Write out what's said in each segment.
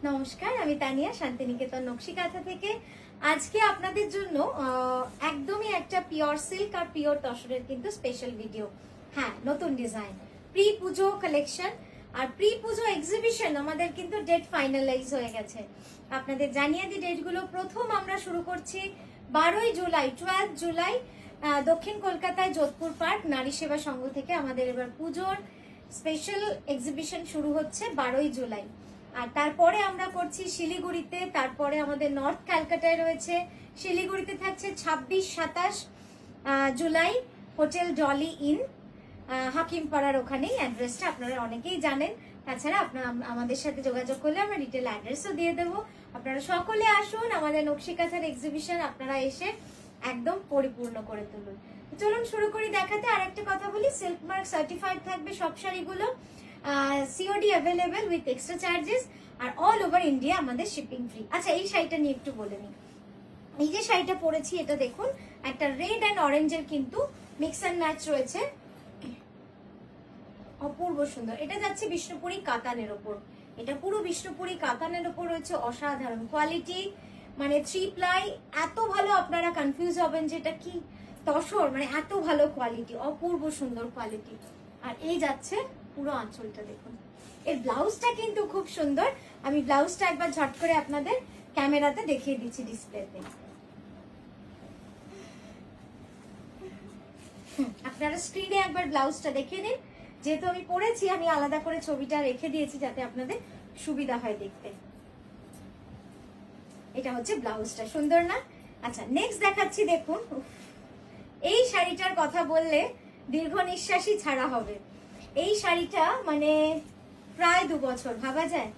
নমস্কার, আমি তানিয়া শান্তিনিকেতন নকশিকাঁথা থেকে। আজকে আপনাদের জন্য একদমই একটা পিওর সিল্ক আর পিওর তসরের কিন্তু স্পেশাল ভিডিও। হ্যাঁ, নতুন ডিজাইন, প্রি পুজো কালেকশন আর প্রি পুজো এক্সিবিশন আমাদের কিন্তু ডেট ফাইনালাইজ হয়ে গেছে। আপনাদের জানিয়ে দিই ডেটগুলো। প্রথম আমরা শুরু করছি 12 জুলাই, 12 জুলাই দক্ষিণ কলকাতায় যোধপুর পার্ক নারী সেবা সংঘ থেকে আমাদের এবার পুজোর স্পেশাল এক্সিবিশন শুরু হচ্ছে 12 জুলাই। আর তারপরে আমরা করছি শিলিগুড়িতে, তারপরে আমাদের নর্থ ক্যালকাটায় রয়েছে। শিলিগুড়িতে থাকছে 26-27 জুলাই হোটেল ডলি ইন, হাকিমপাড়ার ওখানেই। অ্যাড্রেসটা আপনারা অনেকেই জানেন। তাছাড়া আপনারা আমাদের সাথে যোগাযোগ করলে আমরা ডিটেল অ্যাড্রেসও দিয়ে দেবো। আপনারা সকলে আসুন, আমাদের নকশিকাঁথার এক্সিবিশন আপনারা এসে একদম পরিপূর্ণ করে তুলুন। চলুন শুরু করি দেখাতে। আর একটা কথা বলি, সিল্ক মার্ক সার্টিফাইড থাকবে সব শাড়িগুলো, COD available with extra charges, আর অল ওভার ইন্ডিয়া আমাদের শিপিং ফ্রি। আচ্ছা, এই শাড়িটা নিয়ে একটু বলে নিই। এই যে শাড়িটা পরেছি, এটা দেখুন, একটা রেড অ্যান্ড অরেঞ্জের কিন্তু মিক্স অ্যান্ড ম্যাচ রয়েছে, অপূর্ব সুন্দর। এটা যাচ্ছে বিষ্ণুপুরি কাতানের ওপর, এটা পুরো বিষ্ণুপুরি কাতানের ওপর রয়েছে। অসাধারণ কোয়ালিটি, মানে 3 প্লাই। এত ভালো, আপনারা কনফিউজ হবেন যে এটা কি তসর, মানে এত ভালো কোয়ালিটি, অপূর্ব সুন্দর কোয়ালিটি। আর এই যাচ্ছে পুরো আঁচলটা দেখুন। এর ব্লাউজটা কিন্তু খুব সুন্দর। আমি ব্লাউজটা একবার ঝট করে আপনাদের ক্যামেরাতে দেখিয়ে দিচ্ছি ডিসপ্লেতে। আপনারা স্ক্রিনে একবার ব্লাউজটা দেখে নিন। যেহেতু আমি পরেছি, আমি আলাদা করে ছবিটা রেখে দিয়েছি যাতে আপনাদের সুবিধা হয় দেখতে। এটা হচ্ছে ব্লাউজটা, সুন্দর না? আচ্ছা, নেক্সট দেখাচ্ছি, দেখুন। এই শাড়িটার কথা বললে দীর্ঘ নিঃশ্বাসই ছাড়া হবে। এই শাড়িটা মানে প্রায় 2 বছর, ভাবা যায়,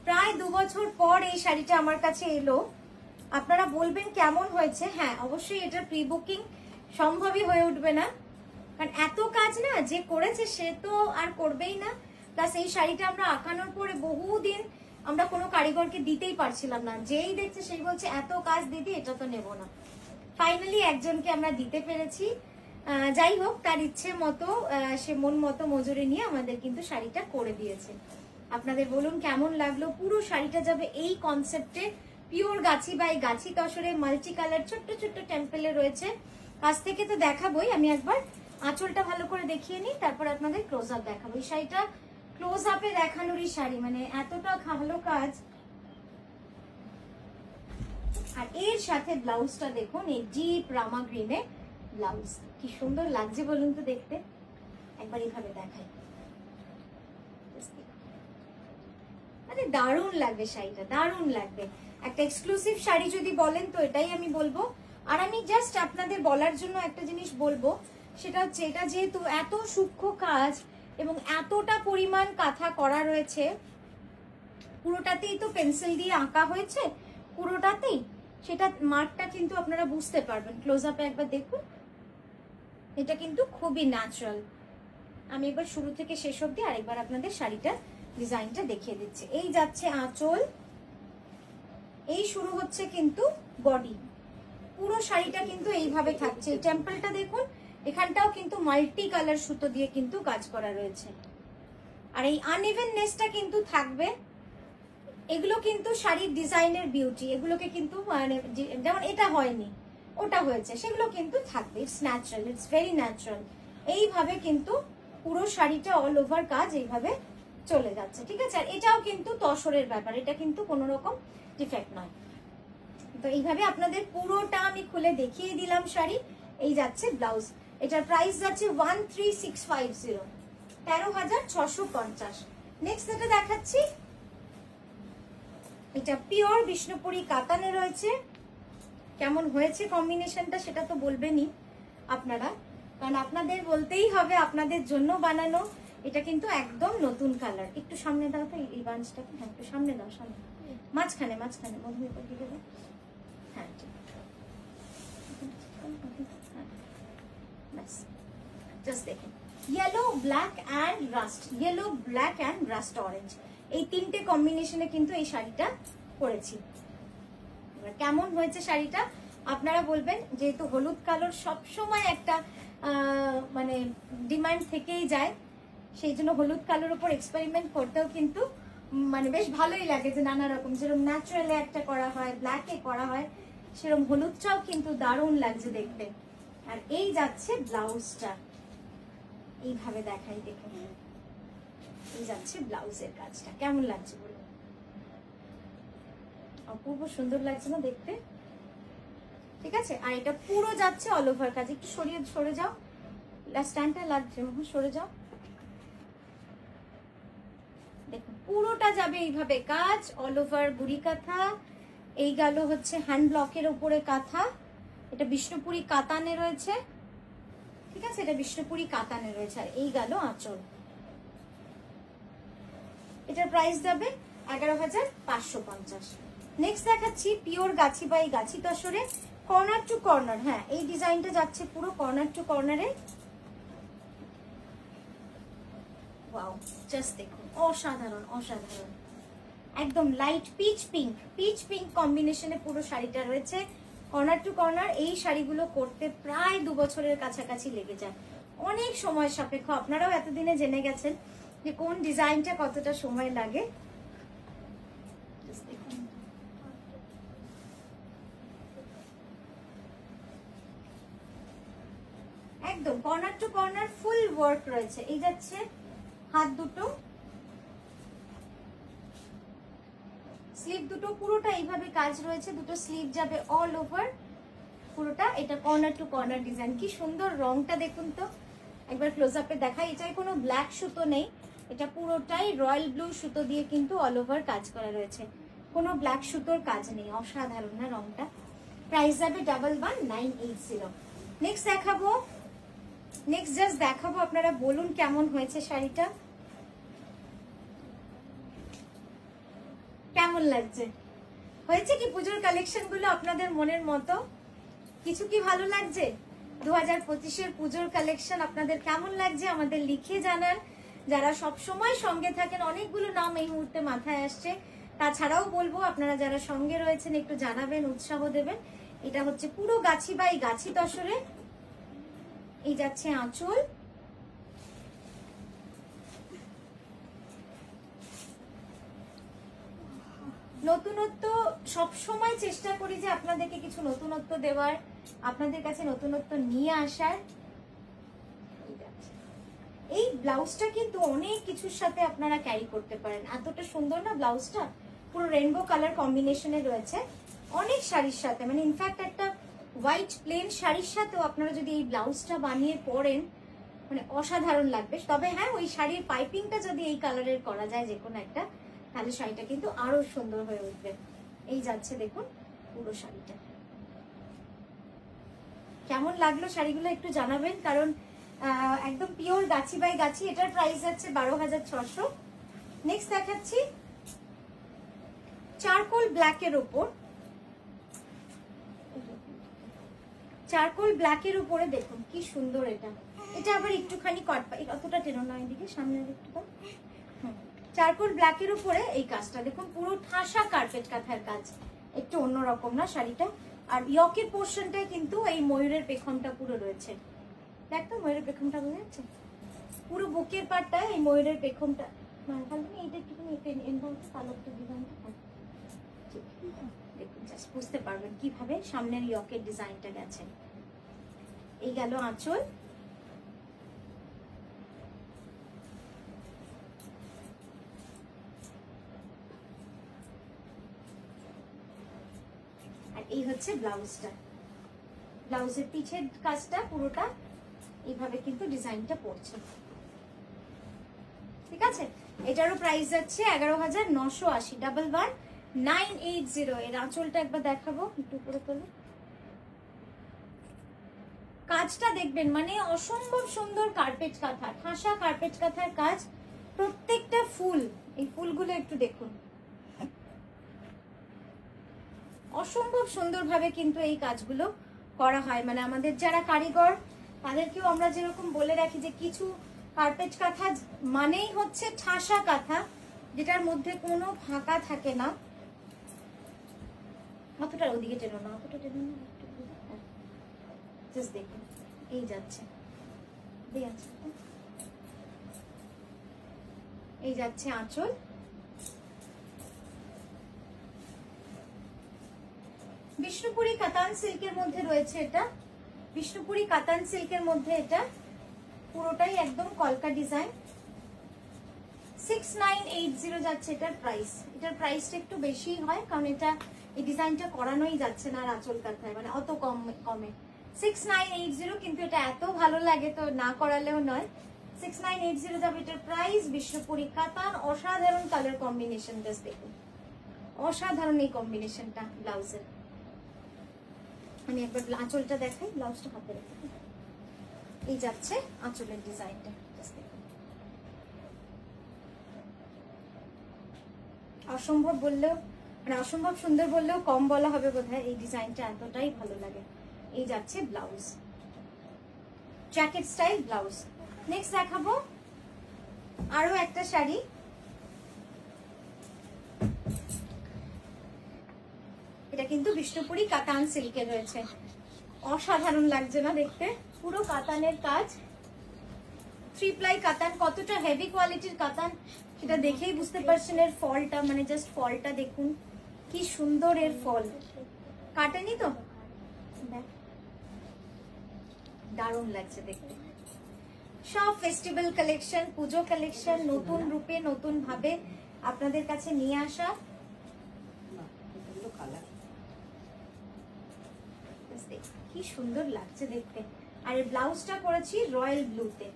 প্রায় 2 বছর পর এই শাড়িটা আমার কাছে এলো। আপনারা বলবেন কেমন হয়েছে। হ্যাঁ, অবশ্যই এটা প্রি বুকিং সম্ভবই হয়ে উঠবে না, কারণ এত কাজ না, যে করেছে সে তো আর করবেই না। প্লাস এই শাড়িটা আমরা আঁকানোর পরে বহুদিন আমরা কোনো কারিগরকে দিতেই পারছিলাম না। যেই দেখছে সেই বলছে এত কাজ দিদি, এটা তো নেব না। ফাইনালি একজনকে আমরা দিতে পেরেছি। যাই হোক, তার ইচ্ছে মতো সে মন মতো মজুরি নিয়ে আমাদের কিন্তু শাড়িটা করে দিয়েছে। আপনাদের বলুন কেমন লাগলো। পুরো শাড়িটা যাবে এই কনসেপ্টে, pure Gachhi by Gachhi তসরে, multi colour, ছোট্ট ছোট্ট টেম্পেলে রয়েছে। কাছ থেকে তো দেখাবোই, আমি একবার আঁচলটা ভালো করে দেখিয়ে নিই, তারপর আপনাদের ক্লোজ আপ দেখাবো। এই শাড়িটা ক্লোজ আপে দেখানোরই শাড়ি, মানে এতটা ভালো কাজ। আর এর সাথে ব্লাউজটা দেখুন, এই ডিপ রামা গ্রিনে ব্লাউজ, কি সুন্দর লাগছে বলুন তো দেখতে। একবার এইভাবে দেখাই, মানে দারুণ লাগবে শাড়িটা, দারুণ লাগবে। একটা এক্সক্লুসিভ শাড়ি যদি বলেন তো এটাই আমি বলবো। আর আমি জাস্ট আপনাদের বলার জন্য একটা জিনিস বলবো, সেটা হচ্ছে এটা যেহেতু এত সূক্ষ্ম কাজ এবং এতটা পরিমাণ কাঁথা করা রয়েছে, পুরোটাতেই তো পেন্সিল দিয়ে আঁকা হয়েছে, পুরোটাতেই সেটা মার্কটা কিন্তু আপনারা বুঝতে পারবেন। ক্লোজ আপে একবার দেখুন, এটা কিন্তু খুবই ন্যাচারাল। আমি এবার শুরু থেকে শেষ অবধি আরেকবার আপনাদের শাড়িটা ডিজাইনটা দেখিয়ে দিচ্ছি। এই যাচ্ছে আঁচল, এই শুরু হচ্ছে কিন্তু বডি। পুরো শাড়িটা কিন্তু এইভাবে থাকছে। এই টেম্পলটা দেখুন, এখানটাও কিন্তু মাল্টি কালার সুতো দিয়ে কিন্তু কাজ করা রয়েছে। আর এই আনইভেননেসটা কিন্তু থাকবে। এগুলো কিন্তু শাড়ির ডিজাইনের বিউটি। এগুলোকে কিন্তু মানে যেমন এটা হয়নি, ওটা হয়েছে, সেগুলো কিন্তু থাকবে। It's natural, it's very natural. এইভাবে কিন্তু পুরো শাড়িটা অল ওভার কাজ এইভাবে চলে যাচ্ছে, ঠিক আছে? আর এটাও কিন্তু তসরের ব্যাপার, এটা কিন্তু কোনো রকম ডিফেক্ট নয়। তো এইভাবে আপনাদের পুরোটা আমি খুলে দেখিয়ে দিলাম শাড়ি। এই যাচ্ছে ব্লাউজ, এটার প্রাইস যাচ্ছে 13650, 13,650। নেক্সট যেটা দেখাচ্ছি, এটা পিওর বিষ্ণুপুরি কাতানে রয়েছে। কেমন হয়েছে কম্বিনেশনটা সেটা তো বলবেনই আপনারা, কারণ আপনাদের বলতেই হবে, আপনাদের জন্য বানানো। এটা কিন্তু একদম নতুন কালার। একটু সামনে দাও তো এই বাঞ্চটাকে, হ্যাঁ একটু সামনে দাও, সামনে, মাঝখানে মাঝখানে বন্ধু দিয়ে দেবো। হ্যাঁ, ঠিক, জাস্ট দেখুন, yellow black and rust, yellow black and rust orange, এই 3টে কম্বিনেশনে কিন্তু এই শাড়িটা করেছি। কেমন হয়েছে শাড়িটা আপনারা বলবেন। যেহেতু হলুদ কালার সবসময় একটা মানে ডিমান্ড থেকেই যায়, সেই জন্য হলুদ কালার উপর এক্সপেরিমেন্ট করতেও কিন্তু মানে বেশ ভালোই লাগে যে নানা রকম, যেরকম ন্যাচারালে একটা করা হয়, ব্ল্যাকে করা হয়, সেরকম হলুদটাও কিন্তু দারুণ লাগছে দেখতে। আর এই যাচ্ছে ব্লাউজটা, এইভাবে দেখাই দেখুন, এই যাচ্ছে ব্লাউজের কাজটা। কেমন লাগছে বলুন? অপূর্ব সুন্দর লাগছে না দেখতে? ঠিক আছে, আর এটা পুরো যাচ্ছে অল ওভার কাজ। একটু সরে যাও, স্ট্যান্ডটা লাগছে, সরে যাও। দেখুন পুরোটা যাবে এইভাবে কাজ, অল ওভার বুড়ি কাঁথা। এই গেল হচ্ছে হ্যান্ড ব্লকের উপরে কাঁথা, এটা বিষ্ণুপুরি কাতানে রয়েছে। ঠিক আছে, এটা বিষ্ণুপুরি কাতানে রয়েছে। আর এই গেল আঁচল, এটার প্রাইস যাবে 11,550। নেক্সট দেখাচ্ছি pure Gachhi by Gachhi তসরে, corner to corner. হ্যাঁ, এই ডিজাইনটা যাচ্ছে পুরো কর্নার টু কর্নারে। ওয়াও, জাস্ট দেখুন, অসাধারণ অসাধারণ, একদম লাইট পিচ পিঙ্ক কম্বিনেশনে পুরো শাড়িটা রয়েছে। Corner to corner. এই শাড়িগুলো করতে প্রায় 2 বছরের কাছাকাছি লেগে যায়, অনেক সময় সাপেক্ষ। আপনারাও এতদিনে জেনে গেছেন যে কোন ডিজাইনটা কতটা সময় লাগে। একদম corner to corner full work রয়েছে। এই যাচ্ছে হাত দুটো, স্লিভ দুটো পুরোটা এইভাবে কাজ রয়েছে, দুটো স্লিভ যাবে অল ওভার পুরোটা। এটা কর্নার টু কর্নার ডিজাইন। কি সুন্দর রংটা দেখুন তো, একবার ক্লোজ আপে দেখাই। এটাই কোনো ব্ল্যাক সুতো নেই, এটা পুরোটাই রয়্যাল ব্লু সুতো দিয়ে কিন্তু অল ওভার কাজ করা রয়েছে, কোনো ব্ল্যাক সুতোর কাজ নেই। অসাধারণ না রংটা? প্রাইস যাবে 11,980। নেক্সট দেখাবো, নেক্সট জাস্ট দেখাবো, আপনারা বলুন কেমন হয়েছে শাড়িটা, কেমন লাগছে? হয়েছে কি পুজোর কালেকশন গুলো আপনাদের মনের মতো? কিছু কি ভালো লাগছে? 2025-এর পুজোর কালেকশন আপনাদের কেমন লাগছে আমাদের লিখে জানান। যারা সব সময় সঙ্গে থাকেন, অনেকগুলো নাম এই মুহূর্তে মাথায় আসছে, তাছাড়াও বলবো আপনারা যারা সঙ্গে রয়েছেন একটু জানাবেন, উৎসাহ দেবেন। এটা হচ্ছে পুরো গাছি বাই গাছি তসরে। এই যাচ্ছে আঁচল, নতুনত্ব সব সময় চেষ্টা করি যে আপনাদেরকে কিছু নতুনত্ব দেওয়ার, আপনাদের কাছে নতুনত্ব নিয়ে আসার। এই ব্লাউজটা কিন্তু অনেক কিছুর সাথে আপনারা ক্যারি করতে পারেন, এতটা সুন্দর না ব্লাউজটা, পুরো রেইনবো কালার কম্বিনেশনে রয়েছে অনেক শাড়ির সাথে। মানে ইনফ্যাক্ট একটা হোয়াইট প্লেন শাড়ির সাথেও আপনারা যদি এই ব্লাউজটা বানিয়ে পরেন, মানে অসাধারণ লাগবে। তবে হ্যাঁ, ওই শাড়ির পাইপিংটা যদি এই কালারের করা যায় যে কোনো একটা, তাহলে শাড়িটা কিন্তু আরো সুন্দর হয়ে উঠবে। এই যাচ্ছে দেখুন পুরো শাড়িটা। কেমন লাগলো শাড়িগুলো একটু জানাবেন, কারণ একদম পিওর গাছি বাই গাছি। এটার প্রাইস যাচ্ছে 12,600। নেক্সট দেখাচ্ছি চারকোল ব্ল্যাকের উপর, চারকোল ব্ল্যাকের উপরে দেখুন কি সুন্দর এটা। এটা আবার একটুখানি কট, অতটা টেনো না, এদিকে সামনে একটু তো। চারকোল ব্ল্যাকের উপরে এই কাজটা দেখুন, পুরো ঠাসা কার্পেট কাঁথার কাজ, একটু অন্যরকম না শাড়িটা। আর ইয়কের পোর্শনটায় কিন্তু এই ময়ূরের পেখমটা পুরো রয়েছে, দেখতো ময়ূরের পেখমটা বোঝা যাচ্ছে, পুরো বুকের পাটটায় এই ময়ূরের পেখমটা। এইটা একটুখানি দেখুন, জাস্ট বুঝতে পারবেন কিভাবে সামনের ইয়কের ডিজাইনটা গেছে। এই গেল আঁচল, আর এই হচ্ছে ব্লাউজটা। ব্লাউজের পিছের কাজটা পুরোটা এইভাবে কিন্তু ডিজাইনটা পড়ছে। ঠিক আছে, এটারও প্রাইস যাচ্ছে 11,980, 11,980। এর আঁচলটা একবার দেখাবো, একটু উপরে তোলো, কাজটা দেখবেন, মানে অসম্ভব সুন্দর কার্পেট কাঁথা, ঠাসা কার্পেট কাঁথার কাজ। প্রত্যেকটা ফুল, এই ফুলগুলো একটু দেখুন, অসম্ভব সুন্দরভাবে কিন্তু এই কাজগুলো করা হয়। মানে আমাদের যারা কারিগর তাদেরকেও আমরা যেরকম বলে রাখি যে কিছু কার্পেট কাঁথা মানেই হচ্ছে ঠাসা কাঁথা, যেটার মধ্যে কোনো ফাঁকা থাকে না। অতটা ওদিকে টেনো না, অতটা টেনো না, জাস্ট দেখুন এই যাচ্ছে, এই যাচ্ছে আঁচল, বিষ্ণুপুরি কাতান সিল্কের মধ্যে রয়েছে এটা, বিষ্ণুপুরি কাতান সিল্কের মধ্যে এটা পুরোটাই একদম কলকা ডিজাইন। 6980 যাচ্ছে এটার প্রাইস। এটার প্রাইসটা একটু বেশি হয় কারণ এটা এই ডিজাইনটা করানোই যাচ্ছে না আর আঁচল কাঁথায়, মানে অত কমে 6980, কিন্তু এটা এত ভালো লাগে তো না করালেও নয়। 6980 যাবে এটার প্রাইস। বিষ্ণুপুরি কাতান, অসাধারণ কালার কম্বিনেশন, জাস্ট দেখুন অসাধারণ এই কম্বিনেশনটা ব্লাউজের। আমি একবার আঁচলটা দেখাই, ব্লাউজটা হাতে রেখে এই যাচ্ছে আঁচলের ডিজাইনটা, অসম্ভব বললেও মানে অসম্ভব সুন্দর বললেও কম বলা হবে বোধহয়, এই ডিজাইনটা এতটাই ভালো লাগে। এই যাচ্ছে blouse, jacket style blouse. Next দেখাবো আরো একটা শাড়ি, এটা কিন্তু বিষ্ণুপুরি কাতান সিল্কের রয়েছে। অসাধারণ লাগছে না দেখতে, পুরো কাতানের কাজ, 3 প্লাই কাতান। কতটা হেভি কোয়ালিটির কাতান সেটা দেখেই বুঝতে পারছেন। এর ফলটা মানে জাস্ট ফলটা দেখুন কি সুন্দর, এর ফল কাটেনি তো, দারুণ লাগছে দেখতে। সব ফেস্টিভ্যাল কালেকশন, পুজো কালেকশন নতুন রূপে নতুন ভাবে আপনাদের কাছে নিয়ে আসা। কি সুন্দর লাগছে দেখতে। আর এই ব্লাউজটা করেছি রয়্যাল ব্লুতে।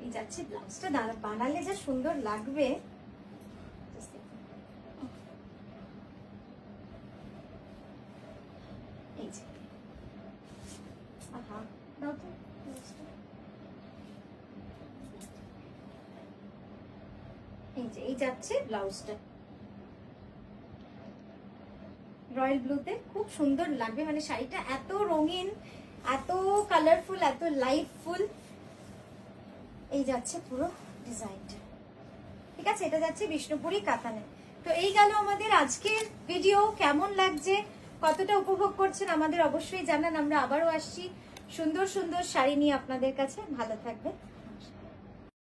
এই যাচ্ছে ব্লাউজটা, বানালে যা সুন্দর লাগবে। এই যে আহা, দাও তো ব্লাউজটা। এই যে এই যাচ্ছে ব্লাউজটা রয়্যাল ব্লুতে, খুব সুন্দর লাগবে। মানে শাড়িটা এত রঙিন, এত কালারফুল, এত লাইফফুল। এই যাচ্ছে পুরো ডিজাইনটা, ঠিক আছে। এটা যাচ্ছে বিষ্ণুপুরি কাতানে। তো এই গেল আমাদের আজকের ভিডিও। কেমন লাগছে, কতটা উপভোগ করছেন আমাদের অবশ্যই জানান। আমরা আবারও আসছি সুন্দর সুন্দর শাড়ি নিয়ে আপনাদের কাছে। ভালো থাকবে।